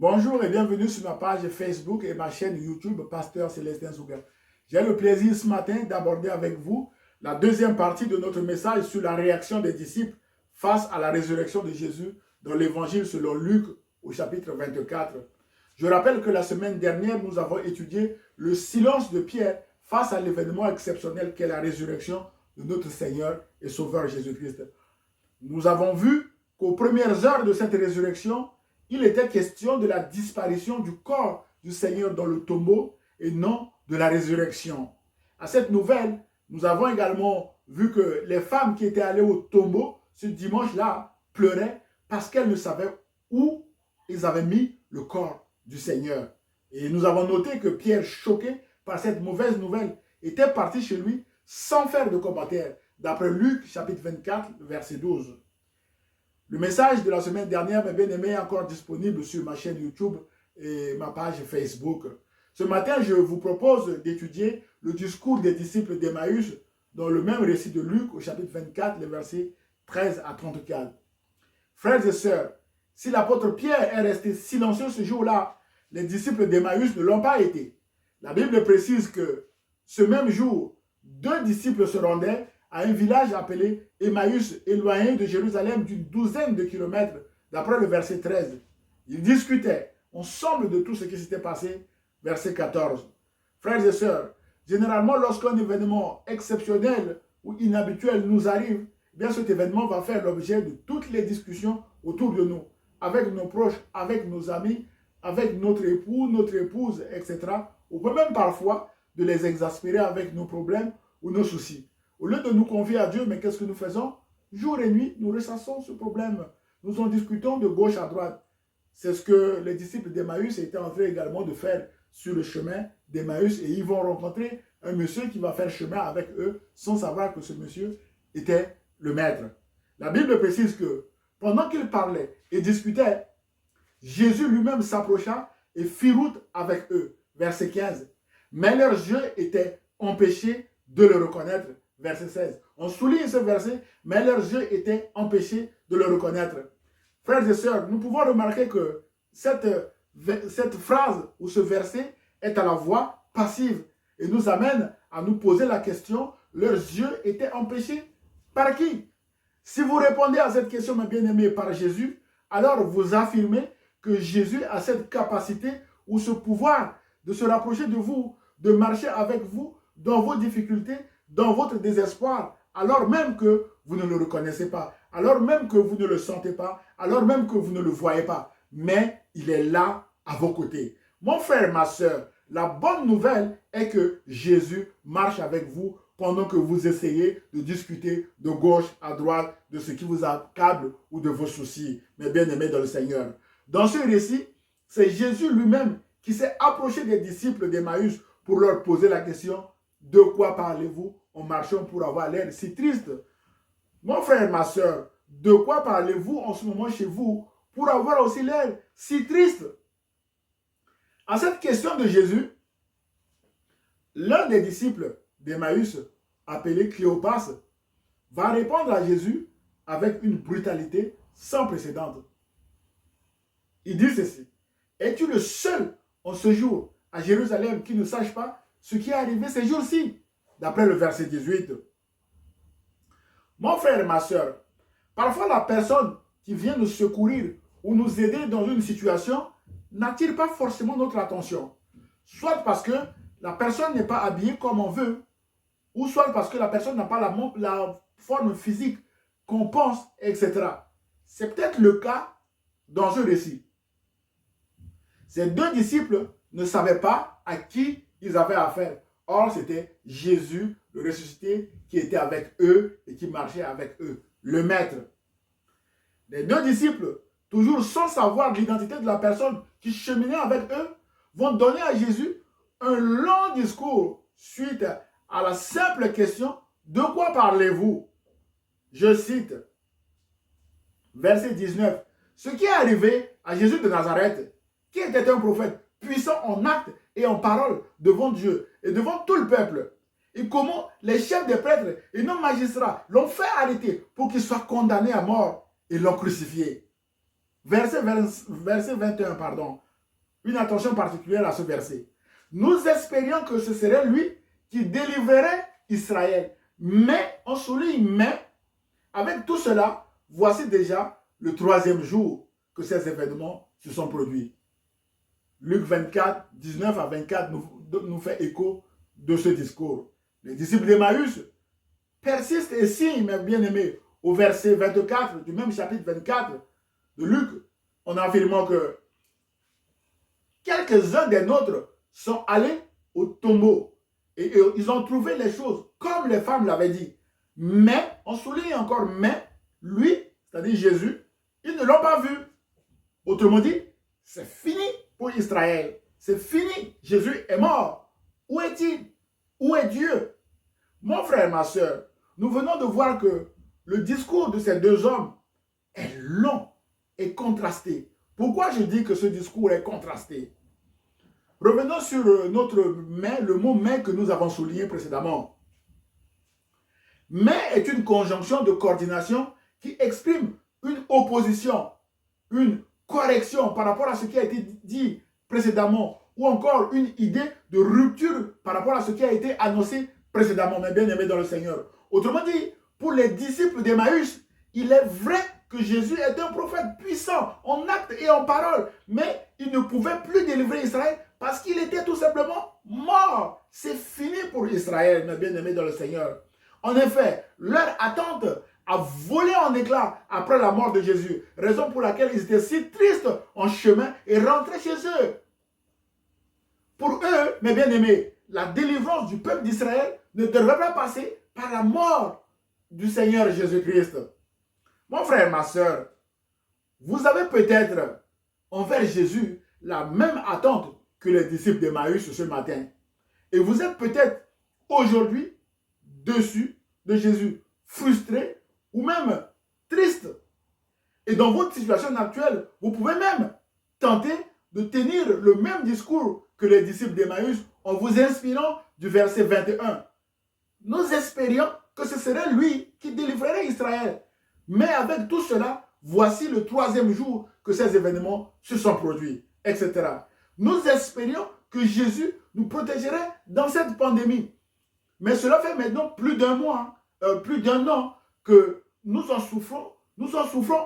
Bonjour et bienvenue sur ma page Facebook et ma chaîne YouTube Pasteur Célestin Souga. J'ai le plaisir ce matin d'aborder avec vous la deuxième partie de notre message sur la réaction des disciples face à la résurrection de Jésus dans l'évangile selon Luc au chapitre 24. Je rappelle que la semaine dernière, nous avons étudié le silence de Pierre face à l'événement exceptionnel qu'est la résurrection de notre Seigneur et Sauveur Jésus-Christ. Nous avons vu qu'aux premières heures de cette résurrection, il était question de la disparition du corps du Seigneur dans le tombeau et non de la résurrection. À cette nouvelle, nous avons également vu que les femmes qui étaient allées au tombeau ce dimanche-là pleuraient parce qu'elles ne savaient où ils avaient mis le corps du Seigneur. Et nous avons noté que Pierre, choqué par cette mauvaise nouvelle, était parti chez lui sans faire de commentaire, d'après Luc chapitre 24, verset 12. Le message de la semaine dernière, mes bien-aimés, est encore disponible sur ma chaîne YouTube et ma page Facebook. Ce matin, je vous propose d'étudier le discours des disciples d'Emmaüs dans le même récit de Luc au chapitre 24, les versets 13 à 34. Frères et sœurs, si l'apôtre Pierre est resté silencieux ce jour-là, les disciples d'Emmaüs ne l'ont pas été. La Bible précise que ce même jour, deux disciples se rendaient à un village appelé Emmaüs, éloigné de Jérusalem d'une douzaine de kilomètres, d'après le verset 13. Ils discutaient ensemble de tout ce qui s'était passé, verset 14. Frères et sœurs, généralement lorsqu'un événement exceptionnel ou inhabituel nous arrive, bien cet événement va faire l'objet de toutes les discussions autour de nous, avec nos proches, avec nos amis, avec notre époux, notre épouse, etc. On peut même parfois de les exaspérer avec nos problèmes ou nos soucis. Au lieu de nous confier à Dieu, mais qu'est-ce que nous faisons? Jour et nuit, nous ressassons ce problème. Nous en discutons de gauche à droite. C'est ce que les disciples d'Emmaüs étaient en train également de faire sur le chemin d'Emmaüs. Et ils vont rencontrer un monsieur qui va faire chemin avec eux sans savoir que ce monsieur était le maître. La Bible précise que pendant qu'ils parlaient et discutaient, Jésus lui-même s'approcha et fit route avec eux. Verset 15. Mais leurs yeux étaient empêchés de le reconnaître. Verset 16. On souligne ce verset, mais leurs yeux étaient empêchés de le reconnaître. Frères et sœurs, nous pouvons remarquer que cette phrase ou ce verset est à la voix passive et nous amène à nous poser la question, leurs yeux étaient empêchés par qui? Si vous répondez à cette question, mes bien-aimés, par Jésus, alors vous affirmez que Jésus a cette capacité ou ce pouvoir de se rapprocher de vous, de marcher avec vous dans vos difficultés, dans votre désespoir, alors même que vous ne le reconnaissez pas, alors même que vous ne le sentez pas, alors même que vous ne le voyez pas. Mais il est là à vos côtés. Mon frère, ma soeur, la bonne nouvelle est que Jésus marche avec vous pendant que vous essayez de discuter de gauche à droite de ce qui vous accable ou de vos soucis, mes bien-aimés dans le Seigneur. Dans ce récit, c'est Jésus lui-même qui s'est approché des disciples d'Emmaüs pour leur poser la question: de quoi parlez-vous en marchant pour avoir l'air si triste? Mon frère, ma soeur, de quoi parlez-vous en ce moment chez vous pour avoir aussi l'air si triste? À cette question de Jésus, l'un des disciples d'Emmaüs, appelé Cléopas, va répondre à Jésus avec une brutalité sans précédent. Il dit ceci: es-tu le seul en ce jour à Jérusalem qui ne sache pas ce qui est arrivé ces jours-ci? D'après le verset 18. Mon frère et ma soeur, parfois la personne qui vient nous secourir ou nous aider dans une situation n'attire pas forcément notre attention. Soit parce que la personne n'est pas habillée comme on veut, ou soit parce que la personne n'a pas la forme physique qu'on pense, etc. C'est peut-être le cas dans ce récit. Ces deux disciples ne savaient pas à qui ils avaient affaire. Or, c'était Jésus, le ressuscité, qui était avec eux et qui marchait avec eux, le maître. Les deux disciples, toujours sans savoir l'identité de la personne qui cheminait avec eux, vont donner à Jésus un long discours suite à la simple question: de quoi parlez-vous? Je cite, verset 19. Ce qui est arrivé à Jésus de Nazareth, qui était un prophète puissant en actes et en parole devant Dieu et devant tout le peuple, et comment les chefs des prêtres et nos magistrats l'ont fait arrêter pour qu'il soit condamné à mort et l'ont crucifié. Verset 21, pardon. une attention particulière à ce verset. Nous espérions que ce serait lui qui délivrerait Israël. Mais, on souligne, mais, avec tout cela, voici déjà le 3e jour que ces événements se sont produits. Luc 24, 19 à 24 nous fait écho de ce discours. Les disciples d'Emmaüs persistent et signent, mes bien-aimés, au verset 24 du même chapitre 24 de Luc, en affirmant que quelques-uns des nôtres sont allés au tombeau et ils ont trouvé les choses comme les femmes l'avaient dit. Mais, on souligne encore, mais, lui, c'est-à-dire Jésus, ils ne l'ont pas vu. Autrement dit, c'est fini pour Israël. C'est fini. Jésus est mort. Où est-il? Où est Dieu? Mon frère, ma soeur, nous venons de voir que le discours de ces deux hommes est long et contrasté. Pourquoi je dis que ce discours est contrasté? Revenons sur notre mais, le mot mais que nous avons souligné précédemment. Mais est une conjonction de coordination qui exprime une opposition, une correction par rapport à ce qui a été dit précédemment, ou encore une idée de rupture par rapport à ce qui a été annoncé précédemment, mes bien-aimés dans le Seigneur. Autrement dit, pour les disciples d'Emmaüs, il est vrai que Jésus est un prophète puissant en actes et en paroles, mais il ne pouvait plus délivrer Israël parce qu'il était tout simplement mort. C'est fini pour Israël, mes bien-aimés dans le Seigneur. En effet, leur attente a volé en éclats après la mort de Jésus, raison pour laquelle ils étaient si tristes en chemin et rentraient chez eux. Pour eux, mes bien-aimés, la délivrance du peuple d'Israël ne devrait pas passer par la mort du Seigneur Jésus-Christ. Mon frère, ma soeur, vous avez peut-être envers Jésus la même attente que les disciples d'Emmaüs ce matin. Et vous êtes peut-être aujourd'hui déçu de Jésus, frustré ou même triste. Et dans votre situation actuelle, vous pouvez même tenter de tenir le même discours que les disciples d'Emmaüs en vous inspirant du verset 21. Nous espérions que ce serait lui qui délivrerait Israël. Mais avec tout cela, voici le 3e jour que ces événements se sont produits, etc. Nous espérions que Jésus nous protégerait dans cette pandémie. Mais cela fait maintenant plus d'un mois, plus d'un an que nous en souffrons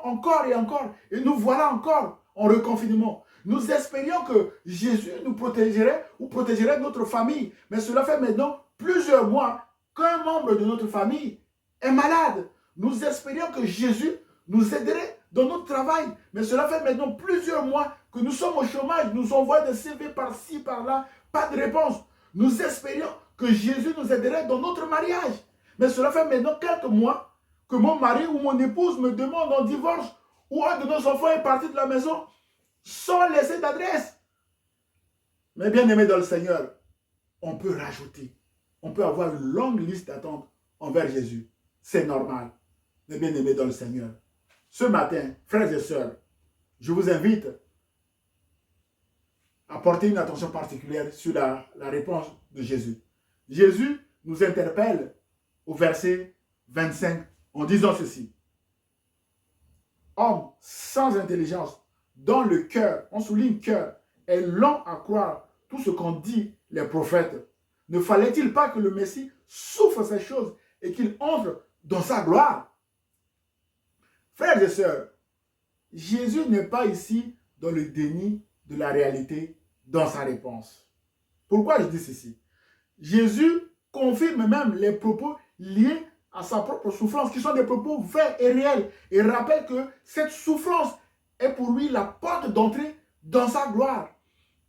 encore et encore. Et nous voilà encore en reconfinement. Nous espérions que Jésus nous protégerait ou protégerait notre famille. Mais cela fait maintenant plusieurs mois qu'un membre de notre famille est malade. Nous espérions que Jésus nous aiderait dans notre travail. Mais cela fait maintenant plusieurs mois que nous sommes au chômage. Nous envoyons des CV par-ci, par-là. Pas de réponse. Nous espérions que Jésus nous aiderait dans notre mariage. Mais cela fait maintenant quelques mois que mon mari ou mon épouse me demande en divorce ou un de nos enfants est parti de la maison sans laisser d'adresse. Mais bien aimé dans le Seigneur, on peut rajouter. On peut avoir une longue liste d'attentes envers Jésus. C'est normal. Mais bien aimé dans le Seigneur. Ce matin, frères et sœurs, je vous invite à porter une attention particulière sur la réponse de Jésus. Jésus nous interpelle au verset 25 en disant ceci. Homme sans intelligence, dont le cœur, on souligne cœur, est lent à croire tout ce qu'ont dit les prophètes. Ne fallait-il pas que le Messie souffre ces choses et qu'il entre dans sa gloire? Frères et sœurs, Jésus n'est pas ici dans le déni de la réalité dans sa réponse. Pourquoi je dis ceci? Jésus confirme même les propos liés à sa propre souffrance, qui sont des propos vrais et réels, et rappelle que cette souffrance est pour lui la porte d'entrée dans sa gloire.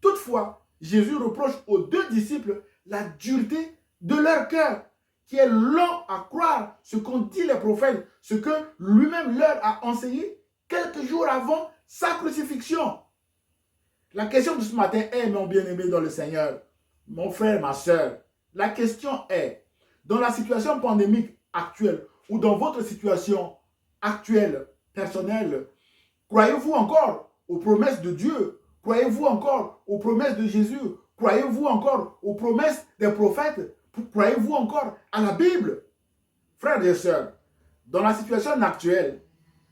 Toutefois, Jésus reproche aux deux disciples la dureté de leur cœur, qui est lent à croire ce qu'ont dit les prophètes, ce que lui-même leur a enseigné quelques jours avant sa crucifixion. La question de ce matin est, mon bien-aimé dans le Seigneur, mon frère, ma soeur, la question est, dans la situation pandémique actuelle ou dans votre situation actuelle, personnelle, croyez-vous encore aux promesses de Dieu? Croyez-vous encore aux promesses de Jésus? Croyez-vous encore aux promesses des prophètes? Croyez-vous encore à la Bible? Frères et sœurs, dans la situation actuelle,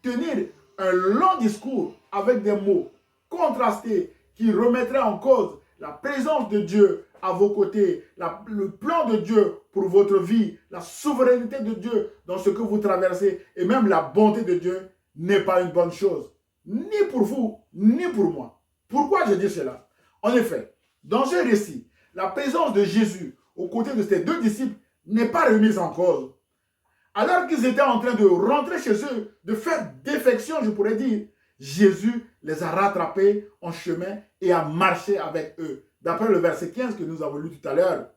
tenir un long discours avec des mots contrastés qui remettraient en cause la présence de Dieu à vos côtés, le plan de Dieu pour votre vie, la souveraineté de Dieu dans ce que vous traversez et même la bonté de Dieu n'est pas une bonne chose, ni pour vous, ni pour moi. Pourquoi je dis cela? En effet, dans ce récit, la présence de Jésus aux côtés de ses deux disciples n'est pas remise en cause. Alors qu'ils étaient en train de rentrer chez eux, de faire défection, je pourrais dire, Jésus les a rattrapés en chemin et a marché avec eux. D'après le verset 15 que nous avons lu tout à l'heure.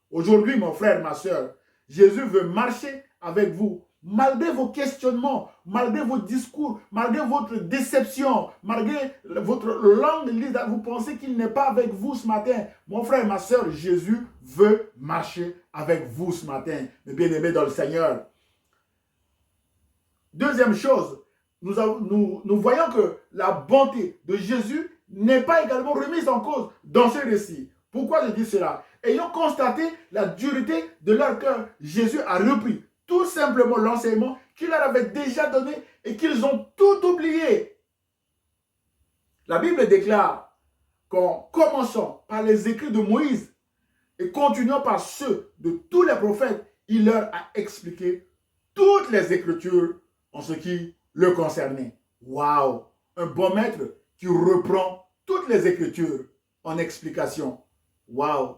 Aujourd'hui, mon frère, ma soeur, Jésus veut marcher avec vous. Malgré vos questionnements, malgré vos discours, malgré votre déception, malgré votre langue, vous pensez qu'il n'est pas avec vous ce matin. Mon frère, ma soeur, Jésus veut marcher avec vous ce matin, mes bien-aimés dans le Seigneur. Deuxième chose, nous voyons que la bonté de Jésus n'est pas également remise en cause dans ce récit. Pourquoi je dis cela? Ayant constaté la dureté de leur cœur, Jésus a repris tout simplement l'enseignement qu'il leur avait déjà donné et qu'ils ont tout oublié. La Bible déclare qu'en commençant par les écrits de Moïse et continuant par ceux de tous les prophètes, il leur a expliqué toutes les Écritures en ce qui le concernait. Waouh! Un bon maître qui reprend toutes les Écritures en explication. Waouh!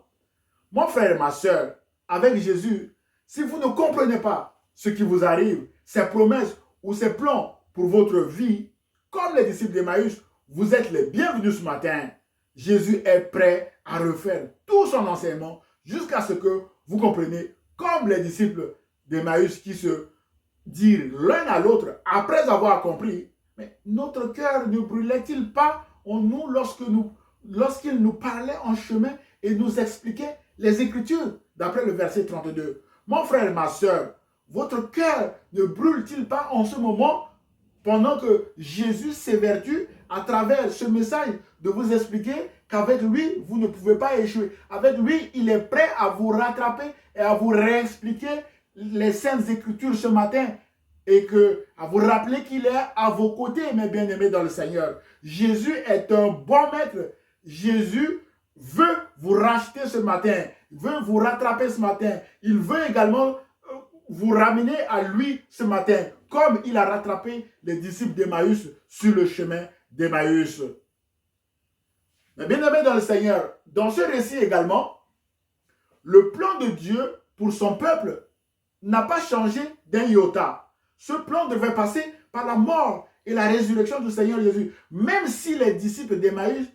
Mon frère et ma soeur, avec Jésus, si vous ne comprenez pas ce qui vous arrive, ses promesses ou ses plans pour votre vie, comme les disciples d'Emmaüs, vous êtes les bienvenus ce matin. Jésus est prêt à refaire tout son enseignement jusqu'à ce que vous compreniez, comme les disciples d'Emmaüs qui se dirent l'un à l'autre après avoir compris. Mais notre cœur ne brûlait-il pas en nous lorsqu'il nous parlait en chemin et nous expliquait les Écritures, d'après le verset 32. Mon frère et ma soeur, votre cœur ne brûle-t-il pas en ce moment pendant que Jésus s'évertue à travers ce message de vous expliquer qu'avec lui, vous ne pouvez pas échouer. Avec lui, il est prêt à vous rattraper et à vous réexpliquer les Saintes Écritures ce matin et à vous rappeler qu'il est à vos côtés, mes bien-aimés dans le Seigneur. Jésus est un bon maître. Jésus veut vous racheter ce matin, veut vous rattraper ce matin. Il veut également vous ramener à lui ce matin, comme il a rattrapé les disciples d'Emmaüs sur le chemin d'Emmaüs. Mais bien aimé dans le Seigneur, dans ce récit également, le plan de Dieu pour son peuple n'a pas changé d'un iota. Ce plan devait passer par la mort et la résurrection du Seigneur Jésus. Même si les disciples d'Emmaüs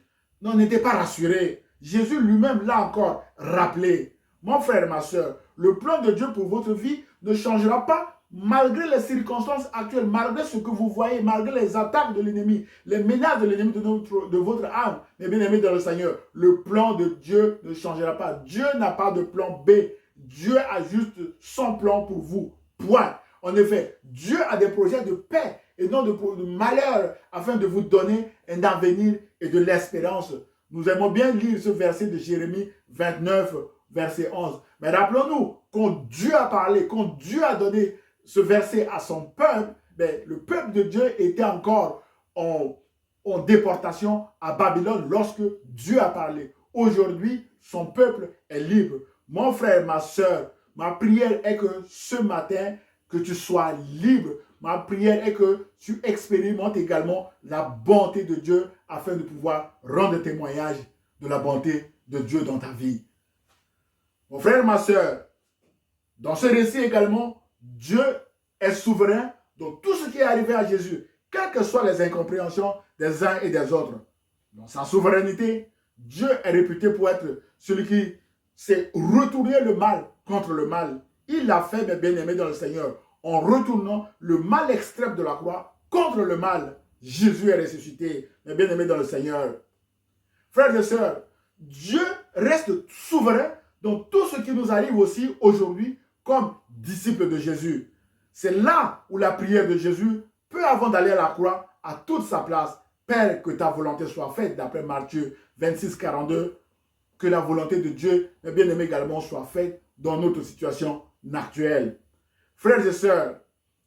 n'en étaient pas rassurés, Jésus lui-même l'a encore rappelé. Mon frère, ma soeur, le plan de Dieu pour votre vie ne changera pas malgré les circonstances actuelles, malgré ce que vous voyez, malgré les attaques de l'ennemi, les menaces de l'ennemi de votre âme. Mais bien aimés dans le Seigneur, le plan de Dieu ne changera pas. Dieu n'a pas de plan B. Dieu a juste son plan pour vous. Point. En effet, Dieu a des projets de paix et non de malheur afin de vous donner un avenir et de l'espérance. Nous aimons bien lire ce verset de Jérémie 29, verset 11. Mais rappelons-nous, quand Dieu a parlé, quand Dieu a donné ce verset à son peuple, le peuple de Dieu était encore en déportation à Babylone lorsque Dieu a parlé. Aujourd'hui, son peuple est libre. Mon frère, ma soeur, ma prière est que ce matin, que tu sois libre. Ma prière est que tu expérimentes également la bonté de Dieu afin de pouvoir rendre témoignage de la bonté de Dieu dans ta vie. Mon frère, ma soeur, dans ce récit également, Dieu est souverain dans tout ce qui est arrivé à Jésus, quelles que soient les incompréhensions des uns et des autres. Dans sa souveraineté, Dieu est réputé pour être celui qui sait retourner le mal contre le mal. Il l'a fait, mes bien-aimés dans le Seigneur, en retournant le mal extrême de la croix contre le mal. Jésus est ressuscité, mes bien-aimés dans le Seigneur. Frères et sœurs, Dieu reste souverain dans tout ce qui nous arrive aussi aujourd'hui comme disciples de Jésus. C'est là où la prière de Jésus, peu avant d'aller à la croix, a toute sa place. Père, que ta volonté soit faite, d'après Matthieu 26, 42, que la volonté de Dieu, mes bien-aimés également, soit faite dans notre situation actuelle. Frères et sœurs,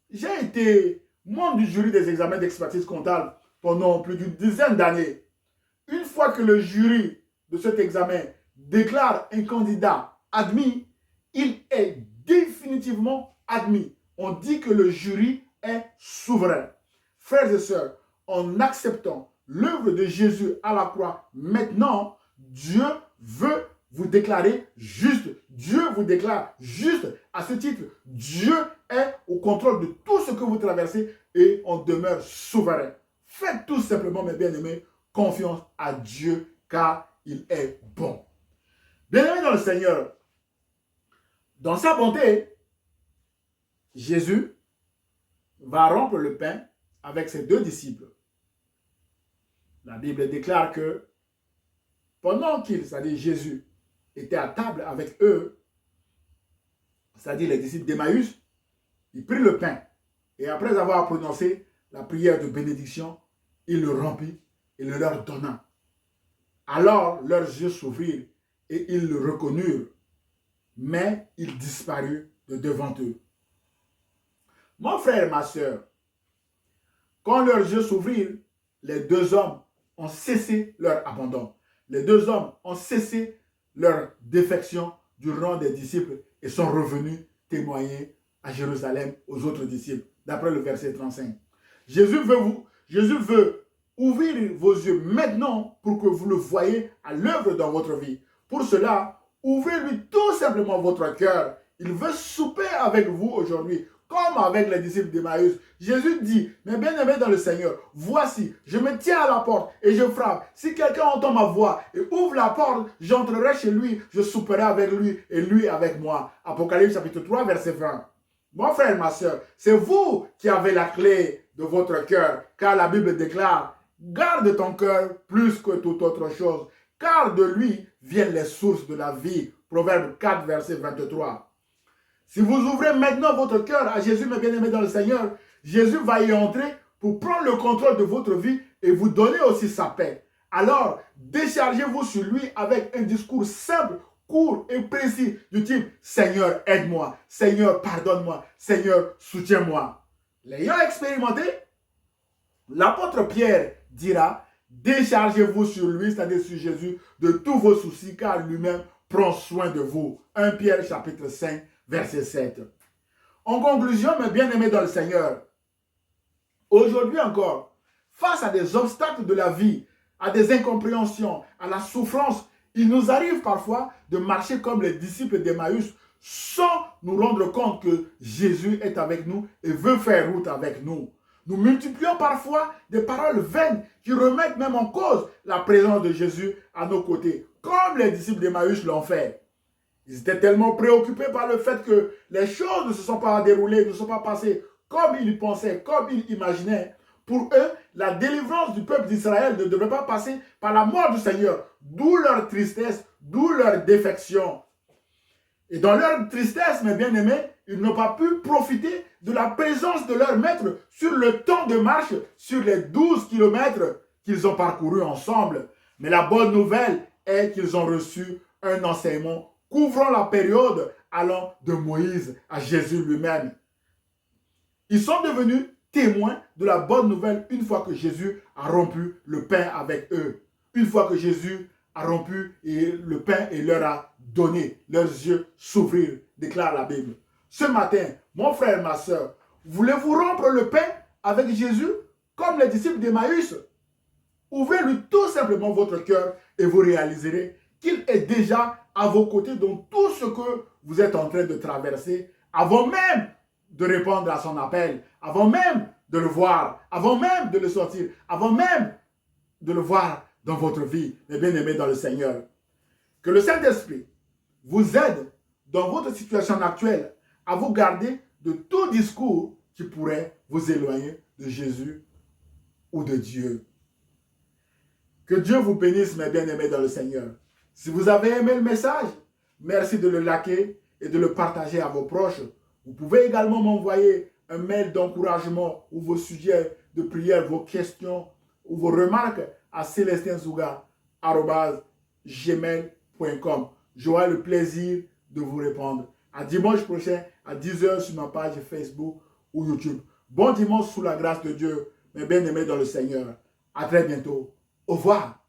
j'ai été membre du jury des examens d'expertise comptable pendant plus d'une dizaine d'années. Une fois que le jury de cet examen déclare un candidat admis, il est définitivement admis. On dit que le jury est souverain. Frères et sœurs, en acceptant l'œuvre de Jésus à la croix, maintenant, Dieu veut vous déclarer juste. Dieu vous déclare juste. À ce titre, Dieu est au contrôle de tout ce que vous traversez et on demeure souverain. Faites tout simplement, mes bien-aimés, confiance à Dieu car il est bon. Bien-aimés dans le Seigneur, dans sa bonté, Jésus va rompre le pain avec ses deux disciples. La Bible déclare que pendant qu'il, c'est-à-dire Jésus, était à table avec eux, c'est-à-dire les disciples d'Emmaüs, il prit le pain et après avoir prononcé la prière de bénédiction, il le rompit et le leur donna. Alors leurs yeux s'ouvrirent et ils le reconnurent, mais il disparut de devant eux. Mon frère et ma soeur, quand leurs yeux s'ouvrirent, les deux hommes ont cessé leur abandon. Les deux hommes ont cessé leur défection du rang des disciples et sont revenus témoigner à Jérusalem aux autres disciples, d'après le verset 35. Jésus veut ouvrir vos yeux maintenant pour que vous le voyez à l'œuvre dans votre vie. Pour cela, ouvrez-lui tout simplement votre cœur. Il veut souper avec vous aujourd'hui, comme avec les disciples d'Emmaüs. Jésus dit, mes bien-aimés dans le Seigneur, voici, je me tiens à la porte et je frappe. Si quelqu'un entend ma voix et ouvre la porte, j'entrerai chez lui, je souperai avec lui et lui avec moi. Apocalypse chapitre 3, verset 20. Mon frère, ma soeur, c'est vous qui avez la clé de votre cœur, car la Bible déclare, garde ton cœur plus que toute autre chose, car de lui viennent les sources de la vie. Proverbe 4, verset 23. Si vous ouvrez maintenant votre cœur à Jésus, mes bien-aimés dans le Seigneur, Jésus va y entrer pour prendre le contrôle de votre vie et vous donner aussi sa paix. Alors, déchargez-vous sur lui avec un discours simple, court et précis du type « Seigneur, aide-moi. Seigneur, pardonne-moi. Seigneur, soutiens-moi. » L'ayant expérimenté, l'apôtre Pierre dira « Déchargez-vous sur lui, c'est-à-dire sur Jésus, de tous vos soucis, car lui-même prend soin de vous. » 1 Pierre chapitre 5, verset 7. En conclusion, mes bien-aimés dans le Seigneur, aujourd'hui encore, face à des obstacles de la vie, à des incompréhensions, à la souffrance, il nous arrive parfois de marcher comme les disciples d'Emmaüs sans nous rendre compte que Jésus est avec nous et veut faire route avec nous. Nous multiplions parfois des paroles vaines qui remettent même en cause la présence de Jésus à nos côtés, comme les disciples d'Emmaüs l'ont fait. Ils étaient tellement préoccupés par le fait que les choses ne se sont pas déroulées, ne sont pas passées comme ils pensaient, comme ils imaginaient. Pour eux, la délivrance du peuple d'Israël ne devait pas passer par la mort du Seigneur. D'où leur tristesse, d'où leur défection. Et dans leur tristesse, mes bien-aimés, ils n'ont pas pu profiter de la présence de leur maître sur le temps de marche, sur les 12 kilomètres qu'ils ont parcourus ensemble. Mais la bonne nouvelle est qu'ils ont reçu un enseignement couvrant la période allant de Moïse à Jésus lui-même. Ils sont devenus témoins de la bonne nouvelle une fois que Jésus a rompu le pain avec eux. Une fois que Jésus a rompu le pain et leur a donné, leurs yeux s'ouvrirent, déclare la Bible. Ce matin, mon frère, ma soeur, voulez-vous rompre le pain avec Jésus comme les disciples d'Emmaüs? Ouvrez-lui tout simplement votre cœur et vous réaliserez qu'il est déjà à vos côtés dans tout ce que vous êtes en train de traverser, avant même de répondre à son appel, avant même de le voir, avant même de le sortir, avant même de le voir dans votre vie, mes bien-aimés dans le Seigneur. Que le Saint-Esprit vous aide dans votre situation actuelle à vous garder de tout discours qui pourrait vous éloigner de Jésus ou de Dieu. Que Dieu vous bénisse, mes bien-aimés dans le Seigneur. Si vous avez aimé le message, merci de le liker et de le partager à vos proches. Vous pouvez également m'envoyer un mail d'encouragement ou vos sujets de prière, vos questions ou vos remarques à celestinsouga@gmail.com. J'aurai le plaisir de vous répondre. À dimanche prochain à 10 h sur ma page Facebook ou YouTube. Bon dimanche sous la grâce de Dieu, mes bien-aimés dans le Seigneur. À très bientôt. Au revoir.